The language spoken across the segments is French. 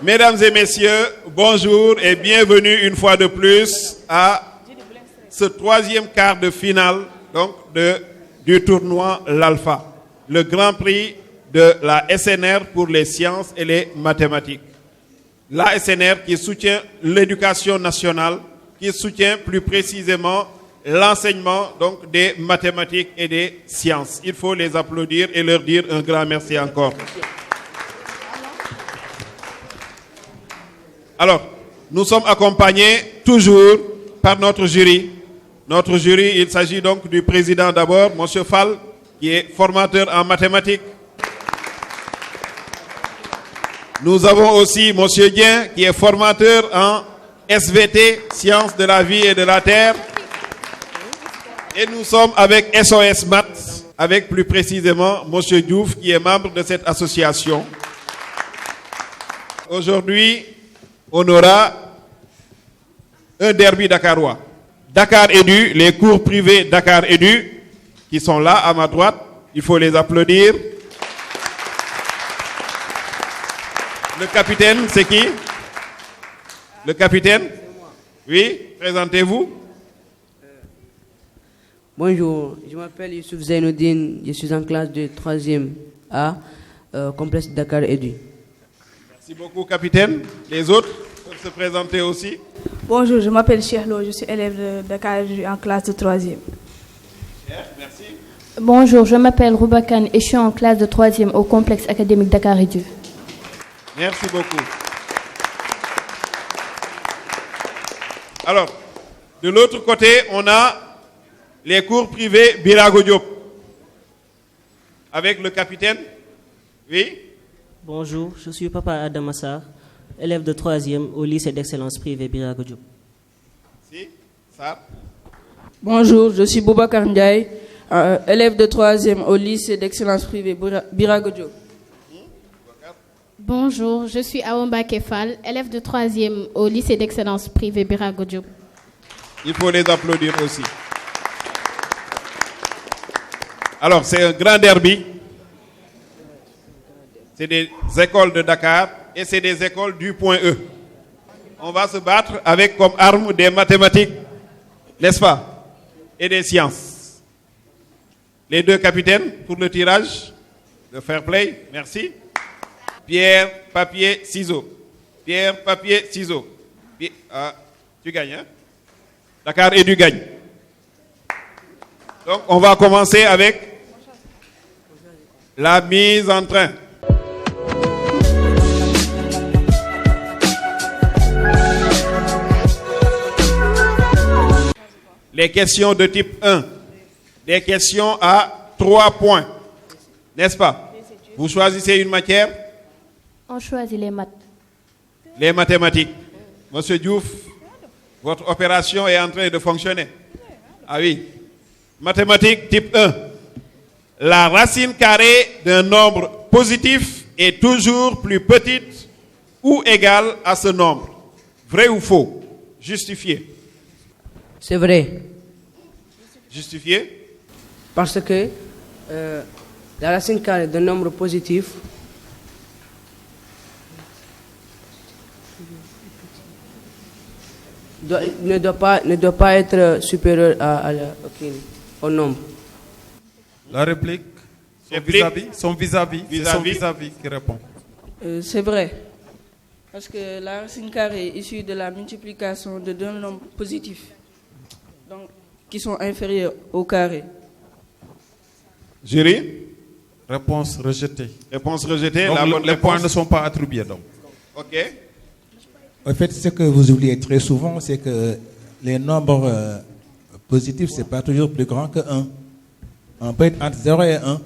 Mesdames et messieurs, bonjour et bienvenue une fois de plus à ce troisième quart de finale donc, du tournoi l'Alpha, le grand prix de la SNR pour les sciences et les mathématiques. La SNR qui soutient l'éducation nationale, qui soutient plus précisément l'enseignement donc, des mathématiques et des sciences. Il faut les applaudir et leur dire un grand merci encore. Alors, nous sommes accompagnés toujours par notre jury. Notre jury, il s'agit donc du président d'abord, M. Fall, qui est formateur en mathématiques. Nous avons aussi M. Dien, qui est formateur en SVT, Sciences de la vie et de la terre. Et nous sommes avec SOS Maths, avec plus précisément M. Diouf, qui est membre de cette association. Aujourd'hui, on aura un derby dakarois. Dakar Edu, les cours privés Dakar Edu, qui sont là à ma droite, il faut les applaudir. Le capitaine, c'est qui? Le capitaine? Oui, présentez-vous. Bonjour, je m'appelle Youssouf Zainoudine, je suis en classe de 3e A, complexe Dakar Edu. Merci beaucoup, capitaine. Les autres peuvent se présenter aussi. Bonjour, je m'appelle Chehlo, je suis élève de Dakar Edu en classe de 3e. Merci. Bonjour, je m'appelle Roubakan et je suis en classe de 3e au complexe académique Dakar Edu. Merci beaucoup. Alors, de l'autre côté, on a les cours privés Birago Diop. Avec le capitaine. Oui. Bonjour, je suis Papa Adamassar, élève de 3e au lycée d'excellence privé Birago Diop. Si, ça. Bonjour, je suis Boubacar Ndiaye, élève de 3e au lycée d'excellence privé Birago Diop. Bonjour, je suis Awamba Kefal, élève de 3e au lycée d'excellence privé Birago Diop. Il faut les applaudir aussi. Alors, c'est un grand derby. C'est des écoles de Dakar et c'est des écoles du point E. On va se battre avec comme arme des mathématiques, n'est-ce pas? Et des sciences. Les deux capitaines pour le tirage de fair play, merci. Pierre, papier, ciseaux. Pierre, papier, ciseaux. Tu gagnes, hein? Dakar et du gagne. Donc, on va commencer avec la mise en train. Les questions de type 1. Des questions à 3 points. N'est-ce pas? Vous choisissez une matière? On choisit les maths. Les mathématiques. Monsieur Diouf, votre opération est en train de fonctionner. Ah oui. Mathématiques type 1. La racine carrée d'un nombre positif est toujours plus petite ou égale à ce nombre. Vrai ou faux? Justifié. C'est vrai. Justifié? Parce que la racine carrée d'un nombre positif ne doit pas être supérieur au nombre. La réplique, son vis-à-vis qui répond. C'est vrai. Parce que la racine carrée est issue de la multiplication de deux nombres positifs, donc, qui sont inférieurs au carré. Jury? Réponse rejetée. Réponse rejetée. Donc, les points ne sont pas attribués. Donc. Ok. En fait, ce que vous oubliez très souvent, c'est que les nombres positifs, ce n'est pas toujours plus grand que 1. On peut être entre 0 et 1.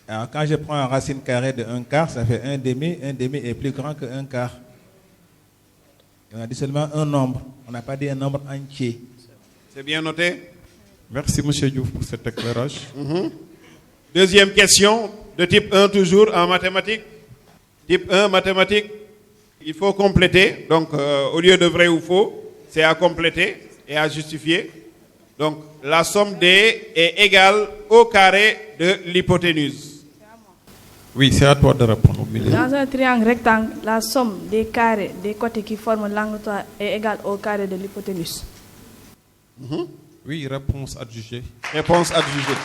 Alors, quand je prends une racine carrée de 1 quart, ça fait 1 demi. 1 demi est plus grand que 1 quart. On a dit seulement un nombre. On n'a pas dit un nombre entier. C'est bien noté. Merci, M. Diouf, pour cet éclairage. Deuxième question, de type 1 toujours en mathématiques. Type 1, mathématiques. Il faut compléter. Donc, au lieu de vrai ou faux, c'est à compléter et à justifier. Donc, la somme D est égale au carré de l'hypoténuse. Oui, c'est à toi de répondre. milieu. Dans un triangle rectangle, la somme des carrés des côtés qui forment l'angle droit est égale au carré de l'hypoténuse. Oui, réponse adjugée. Réponse adjugée.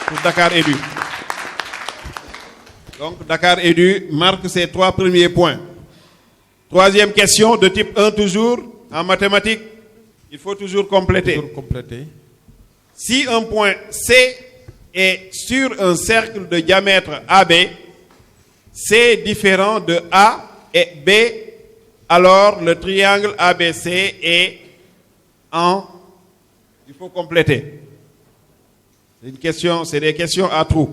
Pour Dakar Edu. Donc Dakar Edu marque ses 3 premiers points. Troisième question de type 1 toujours. En mathématiques, il faut toujours compléter. Toujours compléter. Si un point C est sur un cercle de diamètre AB, C différent de A et B, alors le triangle ABC est en... Il faut compléter. C'est des questions à trous.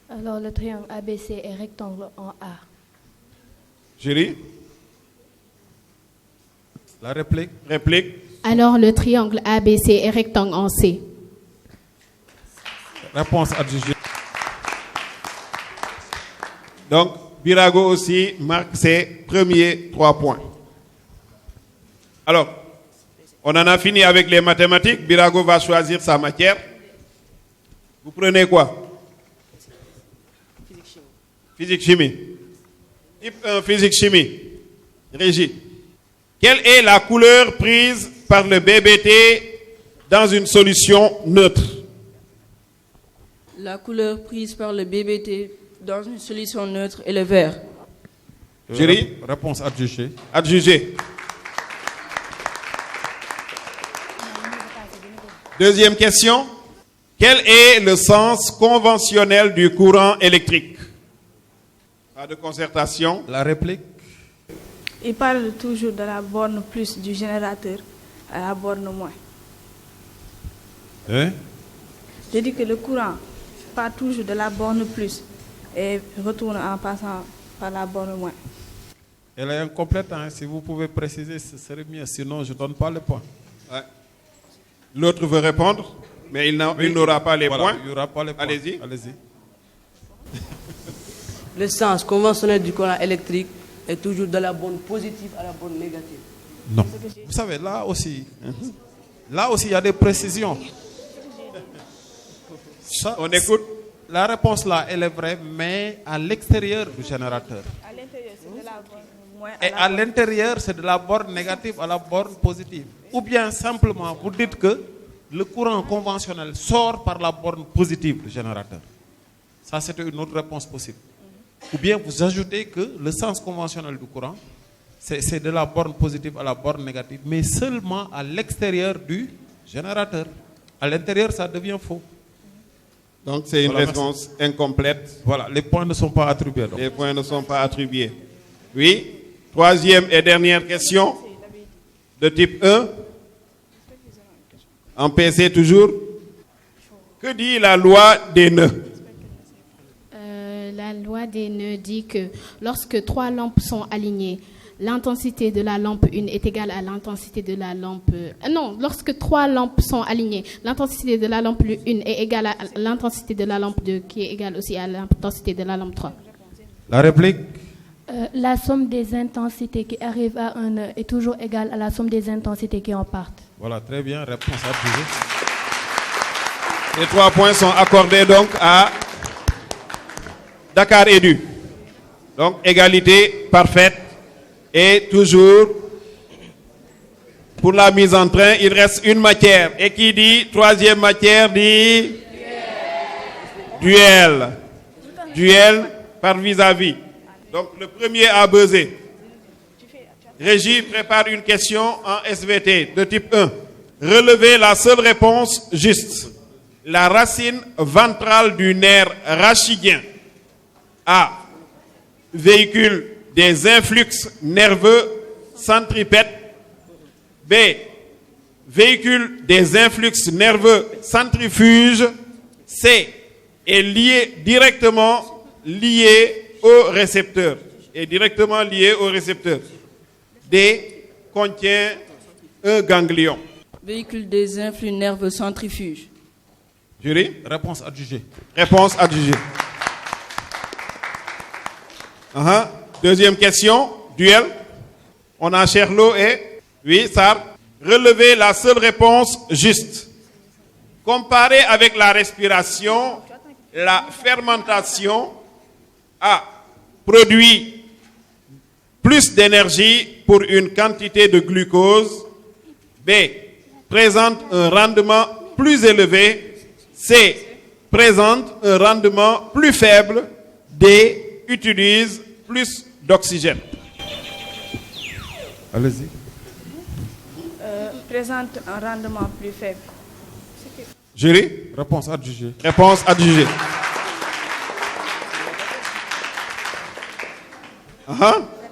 Alors le triangle ABC est rectangle en A. Jury? La réplique. Réplique. Alors le triangle ABC est rectangle en C. Réponse adjugée. Donc, Birago aussi marque ses premiers 3 points. Alors, on en a fini avec les mathématiques. Birago va choisir sa matière. Vous prenez quoi? Physique-chimie. Type 1, physique-chimie. Régie. Quelle est la couleur prise par le BBT dans une solution neutre? La couleur prise par le BBT dans une solution neutre est le vert. Jury? Réponse adjugée. Adjugé. Deuxième question. Quel est le sens conventionnel du courant électrique? Pas de concertation. La réplique. Il parle toujours de la borne plus du générateur à la borne moins. Hein? Je dis que le courant part toujours de la borne plus et retourne en passant par la borne moins. Elle est incomplète, hein? Si vous pouvez préciser, ce serait mieux. Sinon, je ne donne pas le point. Ouais. L'autre veut répondre, mais il n'aura pas les points. Il n'y aura pas les points. Allez-y. Allez-y. Le sens conventionnel du courant électrique est toujours de la borne positive à la borne négative. Non. Vous savez, là aussi, il y a des précisions. Ça, On écoute. La réponse là, elle est vraie, mais à l'extérieur du générateur. À l'intérieur, c'est de la borne moins Et à l'intérieur, c'est de la borne négative à la borne positive. Ou bien simplement, vous dites que le courant conventionnel sort par la borne positive du générateur. Ça, c'était une autre réponse possible. Ou bien vous ajoutez que le sens conventionnel du courant, c'est de la borne positive à la borne négative, mais seulement à l'extérieur du générateur. À l'intérieur, ça devient faux. Donc c'est une réponse incomplète. Voilà, les points ne sont pas attribués. Donc. Les points ne sont pas attribués. Oui. Troisième et dernière question de type 1. En PC toujours. Que dit la loi des nœuds? La loi des nœuds dit que lorsque 3 lampes sont alignées, l'intensité de la lampe 1 est égale à l'intensité de la lampe... lorsque 3 lampes sont alignées, l'intensité de la lampe 1 est égale à l'intensité de la lampe 2, qui est égale aussi à l'intensité de la lampe 3. La réplique? La somme des intensités qui arrivent à un nœud est toujours égale à la somme des intensités qui en partent. Voilà, très bien, réponse adjugée. Les 3 points sont accordés donc à Dakar Edu. Donc égalité parfaite. Et toujours, pour la mise en train, il reste une matière. Et qui dit troisième matière dit duel. Duel par vis-à-vis. Donc le premier a buzzé. Régie prépare une question en SVT de type 1. Relevez la seule réponse juste. La racine ventrale du nerf rachidien A. Véhicule des influx nerveux centripètes. B. Véhicule des influx nerveux centrifuges. C. Est directement lié au récepteur. D. Contient un ganglion. Véhicule des influx nerveux centrifuges. Jury? Réponse adjugée. Réponse adjugée. Deuxième question, duel. On a Cherlo et... Oui, Sar. Relevez la seule réponse juste. Comparé avec la respiration, la fermentation A. Produit plus d'énergie pour une quantité de glucose. B. Présente un rendement plus élevé. C. Présente un rendement plus faible. D. Utilise plus d'oxygène. Allez-y. Présente un rendement plus faible. Jury? Réponse adjugée. Réponse adjugée.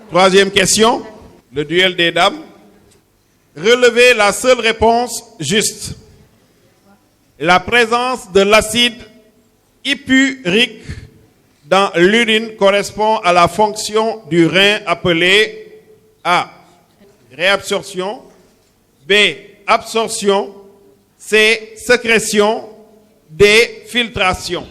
Troisième question, le duel des dames. Relevez la seule réponse juste. La présence de l'acide hippurique dans l'urine correspond à la fonction du rein appelée A. Réabsorption. B. Absorption. C. Sécrétion. D. Filtration.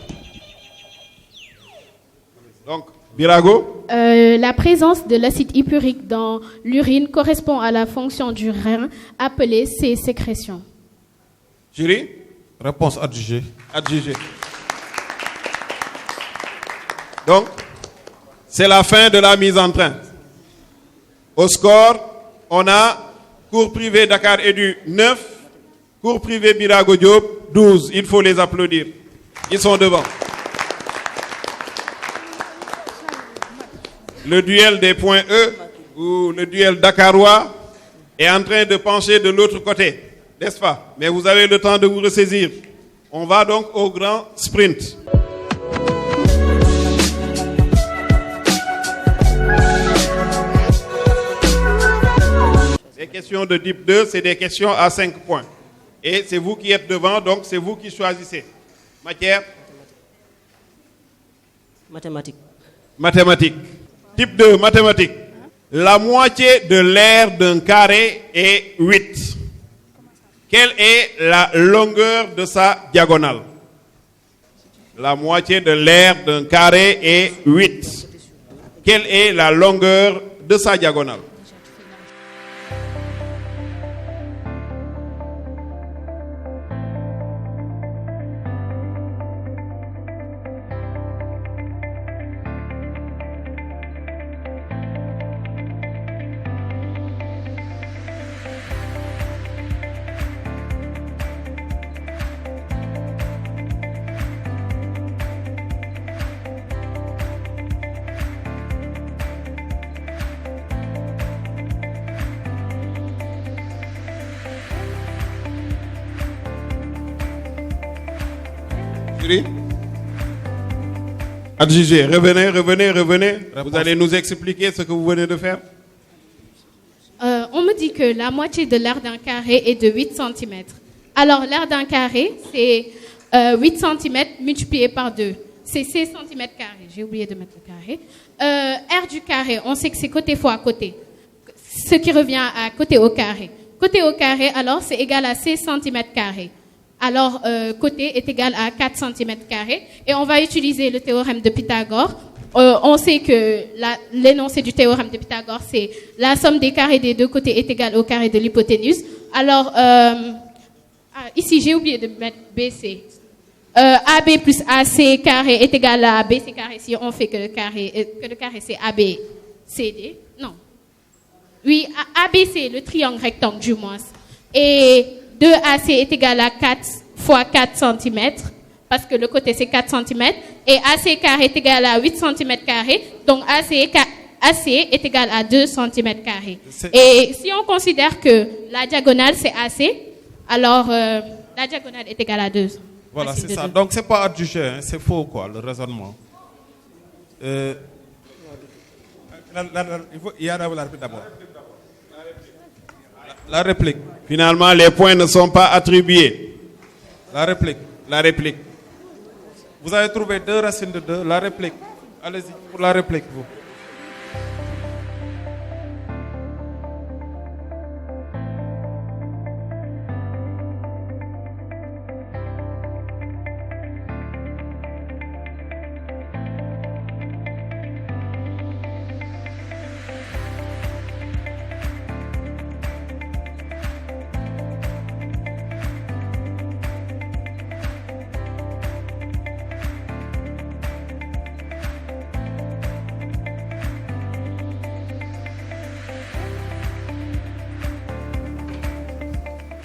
Donc, Birago? La présence de l'acide hippurique dans l'urine correspond à la fonction du rein appelée C. Sécrétion. Jury? Réponse adjugée. Adjugé. Donc, c'est la fin de la mise en train. Au score, on a cours privé Dakar Edu 9, cours privé Birago Diop 12. Il faut les applaudir. Ils sont devant. Le duel des points E, ou le duel dakarois, est en train de pencher de l'autre côté, n'est-ce pas? Mais vous avez le temps de vous ressaisir. On va donc au grand sprint. Les questions de type 2, c'est des questions à 5 points. Et c'est vous qui êtes devant, donc c'est vous qui choisissez. Matière? Mathématiques. Mathématiques. Type 2, mathématiques. La moitié de l'aire d'un carré est 8. Quelle est la longueur de sa diagonale? La moitié de l'aire d'un carré est 8. Quelle est la longueur de sa diagonale? Adjugé, revenez. Vous allez nous expliquer ce que vous venez de faire. On me dit que la moitié de l'aire d'un carré est de 8 cm. Alors, l'aire d'un carré, c'est 8 cm multiplié par 2. C'est 16 cm carrés. J'ai oublié de mettre le carré. R du carré, on sait que c'est côté fois côté. Ce qui revient à côté au carré. Côté au carré, alors, c'est égal à 16 cm carrés. Alors, côté est égal à 4 cm carrés. Et on va utiliser le théorème de Pythagore. On sait que l'énoncé du théorème de Pythagore, c'est la somme des carrés des deux côtés est égale au carré de l'hypoténuse. Alors, ici, j'ai oublié de mettre BC. AB plus AC carré est égal à BC carré si on fait que le carré c'est ABCD. Non. Oui, ABC, le triangle rectangle du moins. Et 2AC est égal à 4 fois 4 cm, parce que le côté c'est 4 cm, et AC carré est égal à 8 cm carré, donc AC est égal à 2 cm carré. Et si on considère que la diagonale c'est AC, alors la diagonale est égale à 2. Voilà, c'est ça. Donc c'est pas adjugé, hein, c'est faux quoi, le raisonnement. Il y a la réplique d'abord. La réplique. Finalement, les points ne sont pas attribués. La réplique. La réplique. Vous avez trouvé 2 racines de 2. La réplique. Allez-y pour la réplique, vous.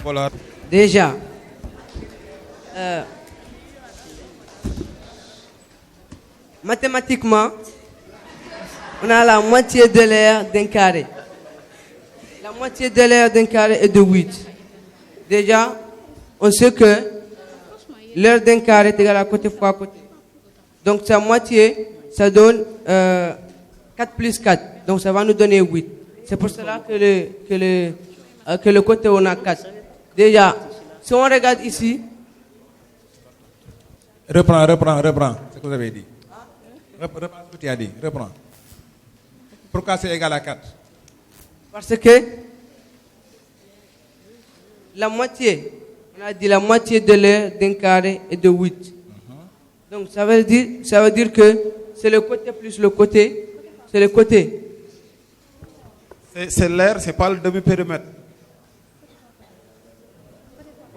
Voilà. Déjà, mathématiquement, on a la moitié de l'air d'un carré. La moitié de l'air d'un carré est de 8. Déjà, on sait que l'air d'un carré est égal à côté fois côté. Donc sa moitié, ça donne 4 plus 4. Donc ça va nous donner 8. C'est pour cela que le côté on a 4. Déjà, si on regarde ici. Reprends. C'est ce que vous avez dit. Reprends ce que tu as dit. Reprends. Pourquoi c'est égal à 4? Parce que la moitié, on a dit la moitié de l'air d'un carré est de 8. Donc ça veut dire que c'est le côté plus le côté. C'est le côté. C'est l'air, c'est pas le demi-périmètre.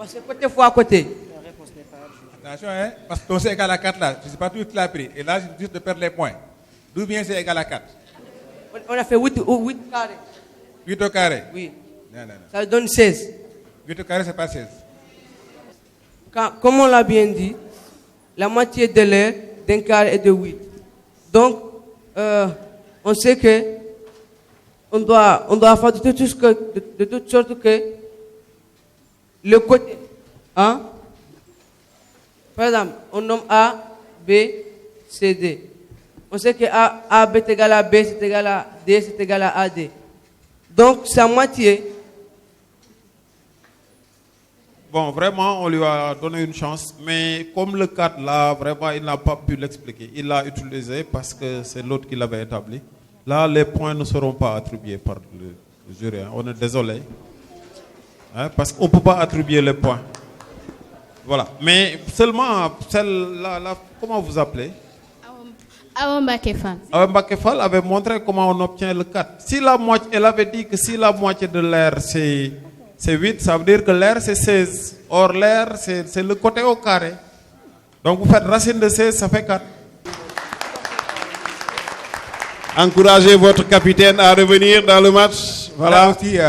C'est côté fois côté. Attention, hein, parce que ton c'est égal à 4 là, je ne sais pas tout ce qu'il a pris. Et là, je juste de perdre les points. D'où vient c'est égal à 4? On a fait 8 carrés. 8 au carré? Oui. Non. Ça donne 16. 8 au carré, c'est pas 16. Comme on l'a bien dit, la moitié de l'air d'un carré est de 8. Donc, on sait que on doit faire de toute sorte que le côté, hein? Par exemple, on nomme A, B, C, D. On sait que A, B est égal à B, c'est égal à D, c'est égal à AD. Donc, sa moitié. Bon, vraiment, on lui a donné une chance, mais comme le 4 là, vraiment, il n'a pas pu l'expliquer. Il l'a utilisé parce que c'est l'autre qui l'avait établi. Là, les points ne seront pas attribués par le jury. Hein. On est désolé. Hein, parce qu'on ne peut pas attribuer les points. Voilà. Mais seulement celle-là, comment vous appelez? Awamba Kefal. Awamba Kefal avait montré comment on obtient le 4. Si la moitié, elle avait dit que si la moitié de l'air c'est 8, ça veut dire que l'air c'est 16. Or l'air c'est le côté au carré. Donc vous faites racine de 16, ça fait 4. Encouragez votre capitaine à revenir dans le match. Voilà. Là aussi,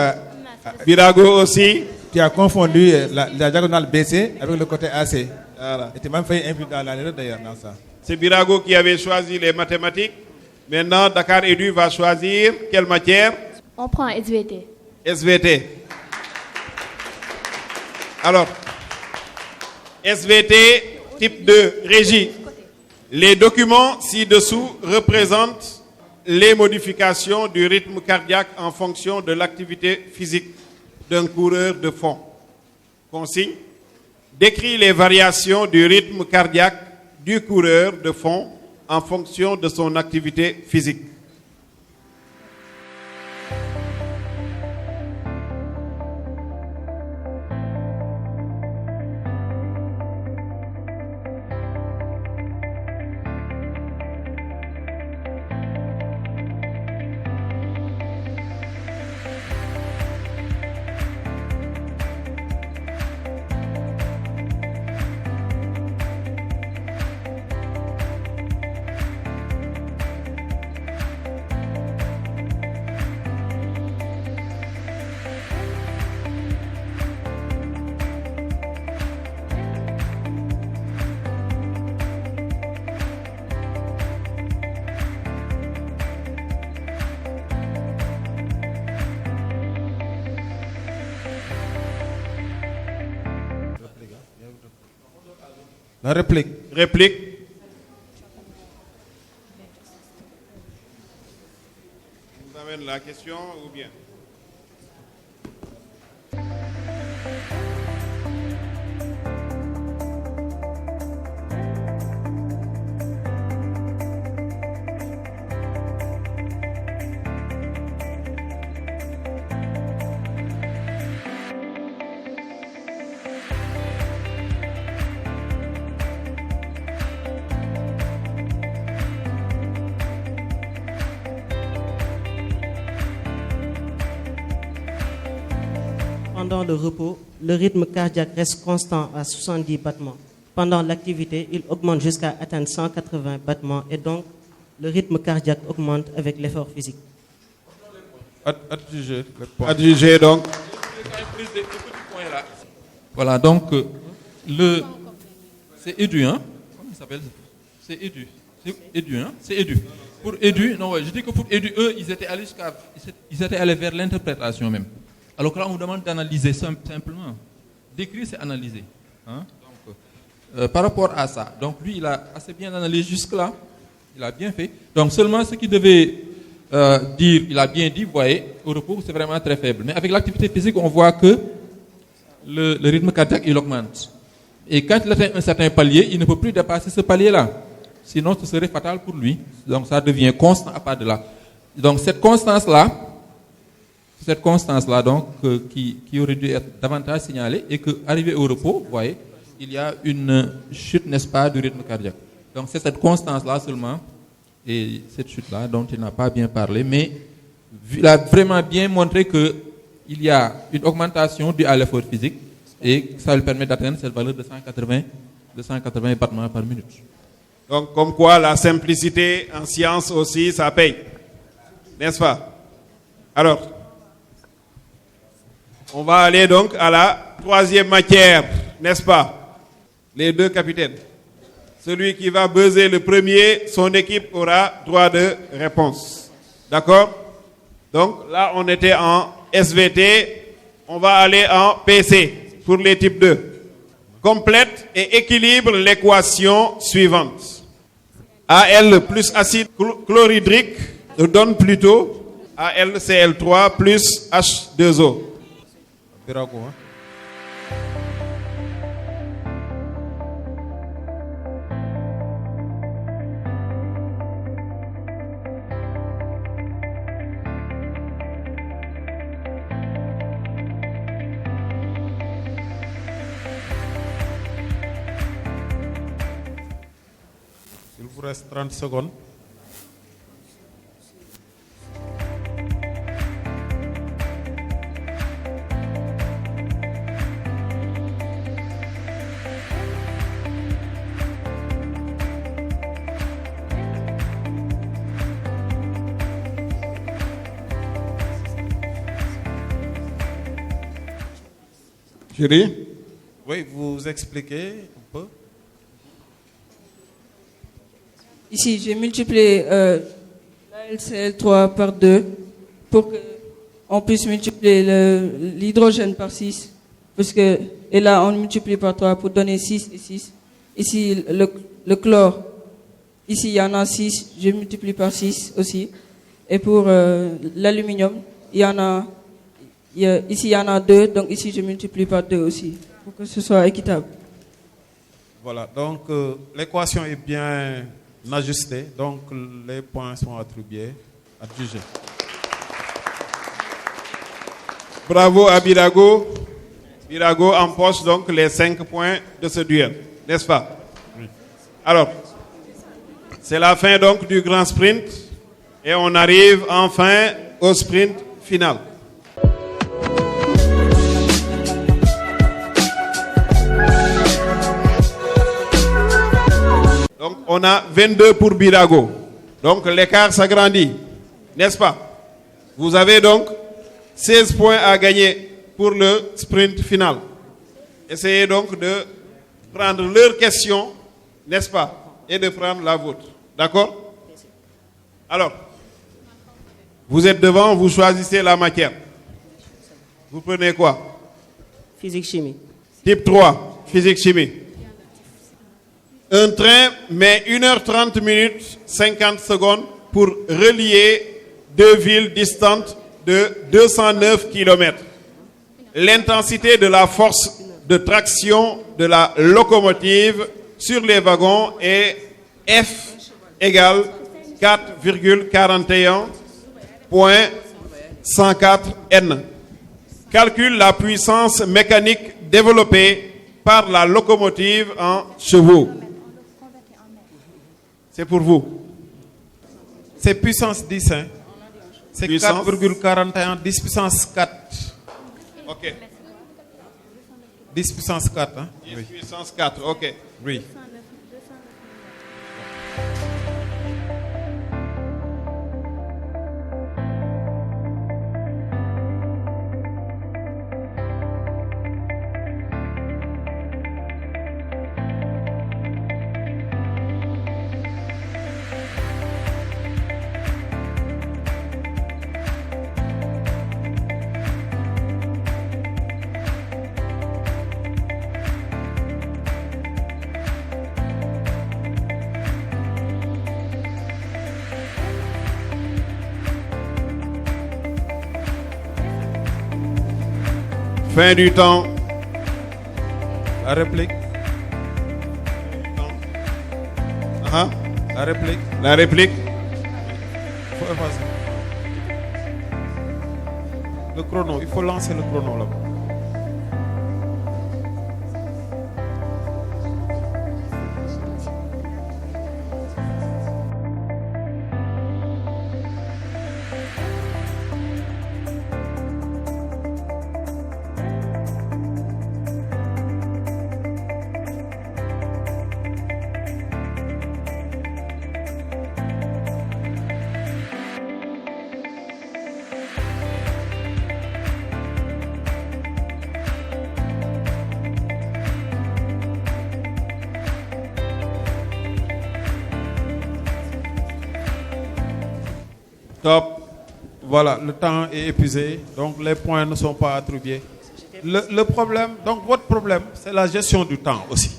Birago aussi. Tu as confondu la diagonale BC avec le côté AC. Voilà. Et tu m'as fait inviter dans l'erreur d'ailleurs dans ça. C'est Birago qui avait choisi les mathématiques. Maintenant, Dakar Edu va choisir quelle matière? On prend SVT. SVT. Alors, SVT, type 2, régie. Les documents ci-dessous représentent les modifications du rythme cardiaque en fonction de l'activité physique d'un coureur de fond. Consigne: décrit les variations du rythme cardiaque du coureur de fond en fonction de son activité physique. La réplique. Réplique. Vous amène la question ou bien? Pendant le repos, le rythme cardiaque reste constant à 70 battements. Pendant l'activité, il augmente jusqu'à atteindre 180 battements et donc le rythme cardiaque augmente avec l'effort physique. Adjugé. Adjugé donc. Voilà, donc, c'est Edu, hein? Comment il s'appelle? C'est Edu. C'est Edu, hein? C'est Edu. Pour Edu, non, ouais, je dis que pour Edu, eux, ils étaient allés vers l'interprétation même. Alors que là, on vous demande d'analyser simplement. D'écrire, c'est analyser. Hein? Donc, par rapport à ça, donc lui, il a assez bien analysé jusque-là. Il a bien fait. Donc, seulement ce qu'il devait dire, il a bien dit, vous voyez, au repos, c'est vraiment très faible. Mais avec l'activité physique, on voit que le rythme cardiaque, il augmente. Et quand il atteint un certain palier, il ne peut plus dépasser ce palier-là. Sinon, ce serait fatal pour lui. Donc, ça devient constant à part de là. Donc, cette constance-là, donc, qui aurait dû être davantage signalée, et qu'arrivé au repos, vous voyez, il y a une chute, n'est-ce pas, du rythme cardiaque. Donc, c'est cette constance-là seulement, et cette chute-là, dont il n'a pas bien parlé, mais il a vraiment bien montré qu'il y a une augmentation due à l'effort physique, et ça lui permet d'atteindre cette valeur de 180 battements par minute. Donc, comme quoi la simplicité en science aussi, ça paye. N'est-ce pas? Alors, on va aller donc à la troisième matière, n'est-ce pas? Les deux capitaines. Celui qui va buzzer le premier, son équipe aura droit de réponse. D'accord? Donc, là, on était en SVT. On va aller en PC pour les types 2. Complète et équilibre l'équation suivante. Al plus acide chlorhydrique donne plutôt AlCl3 plus H2O. Birago, hein? Il vous reste 30 secondes. Jury? Oui, vous expliquez un peu. Ici, j'ai multiplié l'AlCl3 par 2 pour qu'on puisse multiplier l'hydrogène par 6. Et là, on multiplie par 3 pour donner 6 et 6. Ici, le chlore, ici, il y en a 6, je multiplie par 6 aussi. Et pour l'aluminium, ici, il y en a 2, donc ici, je multiplie par 2 aussi, pour que ce soit équitable. Voilà, donc l'équation est bien ajustée, donc les points sont attribués, adjugés. Bravo à Birago. Birago empoche donc les 5 points de ce duel, n'est-ce pas? Oui. Alors, c'est la fin donc du grand sprint et on arrive enfin au sprint final. Donc, on a 22 pour Birago. Donc, l'écart s'agrandit, n'est-ce pas? Vous avez donc 16 points à gagner pour le sprint final. Essayez donc de prendre leurs questions, n'est-ce pas? Et de prendre la vôtre. D'accord? Alors, vous êtes devant, vous choisissez la matière. Vous prenez quoi? Physique-chimie. Type 3, physique-chimie. Un train met 1h30 minutes 50 secondes pour relier deux villes distantes de 209 km. L'intensité de la force de traction de la locomotive sur les wagons est F égale 4,41.104 N. Calcule la puissance mécanique développée par la locomotive en chevaux. C'est pour vous. C'est puissance 10, hein? C'est 4,41, 10 puissance 4. Ok. 10 puissance 4, hein? 10 puissance 4, ok. Oui. Fin du temps. La réplique. Ah, La réplique. la réplique. Il faut effacer. Le chrono, il faut lancer le chrono là-bas. Top. Voilà, le temps est épuisé, donc les points ne sont pas attribués. Le problème, donc votre problème, c'est la gestion du temps aussi.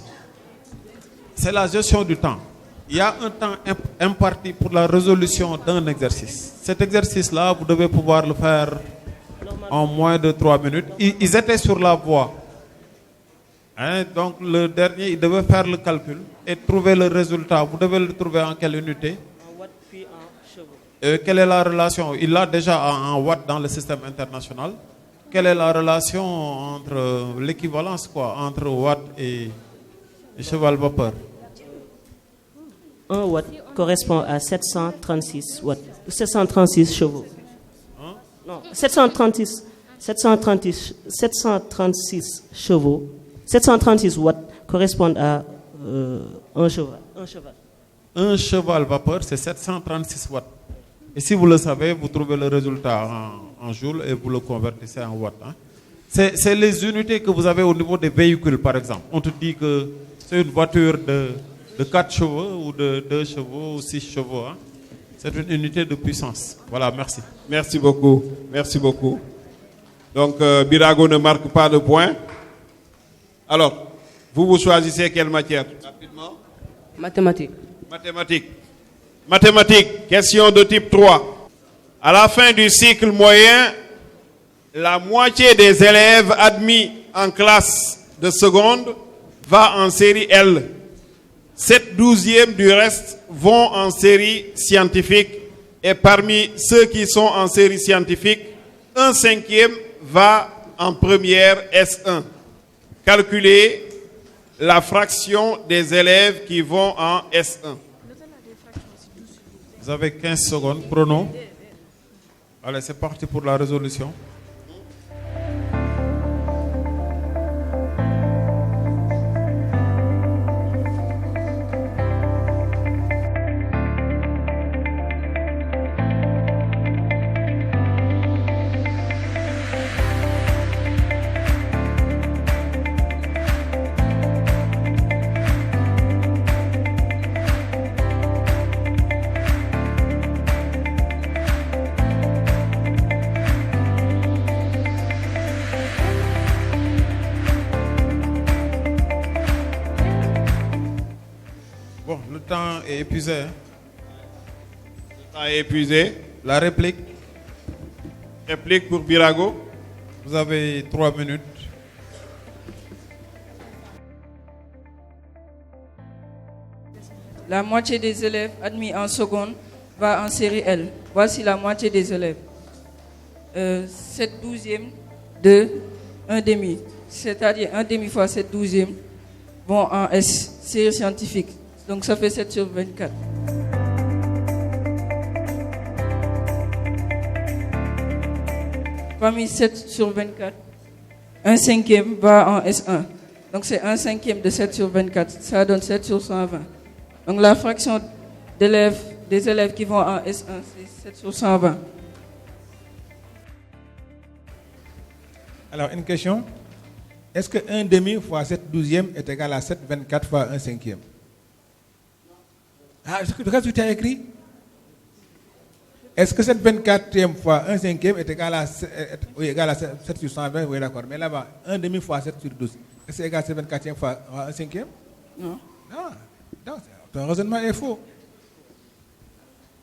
C'est la gestion du temps. Il y a un temps imparti pour la résolution d'un exercice. Cet exercice-là, vous devez pouvoir le faire en moins de 3 minutes. Ils étaient sur la voie. Hein, donc le dernier, il devait faire le calcul et trouver le résultat. Vous devez le trouver en quelle unité? En watts puis en chevaux. Quelle est la relation? Il l'a déjà en watts dans le système international. Quelle est la relation entre l'équivalence entre watt et cheval vapeur? 1 watt correspond à 736 watts. 736 chevaux. Hein? Non, 736 chevaux. 736 watts correspondent à un cheval. Un cheval vapeur, c'est 736 watts. Et si vous le savez, vous trouvez le résultat en joules et vous le convertissez en watts. Hein. C'est les unités que vous avez au niveau des véhicules, par exemple. On te dit que c'est une voiture de 4 chevaux ou de 2 chevaux ou 6 chevaux. Hein. C'est une unité de puissance. Voilà, merci. Merci beaucoup. Merci beaucoup. Donc, Birago ne marque pas de points. Alors, vous choisissez quelle matière? Rapidement. Mathématiques. Mathématiques. Mathématiques, question de type 3. À la fin du cycle moyen, la moitié des élèves admis en classe de seconde va en série L. 7/12 du reste vont en série scientifique. Et parmi ceux qui sont en série scientifique, 1/5 va en première S1. Calculez la fraction des élèves qui vont en S1. Vous avez 15 secondes, chrono. Allez, c'est parti pour la résolution. Bon, le temps est épuisé. Hein. Le temps est épuisé. La réplique. Réplique pour Birago. Vous avez 3 minutes. La moitié des élèves admis en seconde va en série L. Voici la moitié des élèves. 7/12 de 1/2. C'est-à-dire 1/2 fois 7/12 vont en S, série scientifique. Donc ça fait 7/24. Parmi 7/24, 1/5 va en S1. Donc c'est 1/5 de 7/24. Ça donne 7/120. Donc la fraction des élèves qui vont en S1, c'est 7/120. Alors, une question. Est-ce que 1/2 fois 7/12 est égal à 7/24 fois 1/5? Ah, est-ce que tu as écrit? Est-ce que 7/24 fois 1/5 est égal à 7/120? Oui, d'accord. Mais là-bas, 1/2 fois 7/12, est-ce que c'est égal à 7/24 fois 1/5? Non. Non, ton raisonnement est faux.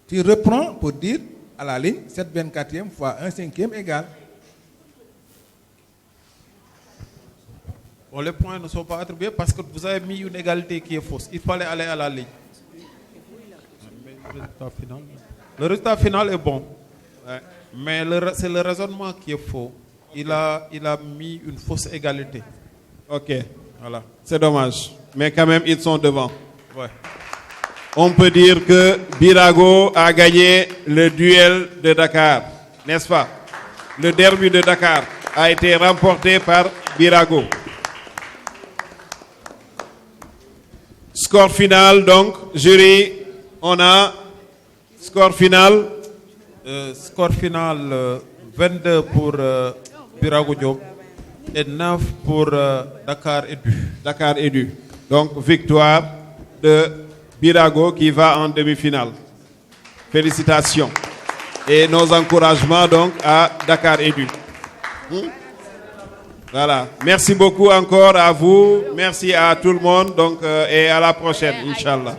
Tu reprends pour dire à la ligne 7/24 fois 1/5 égale. Bon, les points ne sont pas attribués parce que vous avez mis une égalité qui est fausse. Il fallait aller à la ligne. Le résultat final est bon. Ouais. Mais c'est le raisonnement qui est faux. Il a mis une fausse égalité. Ok. Voilà. C'est dommage. Mais quand même, ils sont devant. Ouais. On peut dire que Birago a gagné le duel de Dakar. N'est-ce pas? Le derby de Dakar a été remporté par Birago. Score final, donc, jury, on a score final. Score final 22 pour Birago Diop et 9 pour Dakar Edu. Dakar Edu. Donc, victoire de Birago qui va en demi-finale. Félicitations. Et nos encouragements donc à Dakar Edu. Voilà. Merci beaucoup encore à vous. Merci à tout le monde donc, et à la prochaine, Inch'Allah.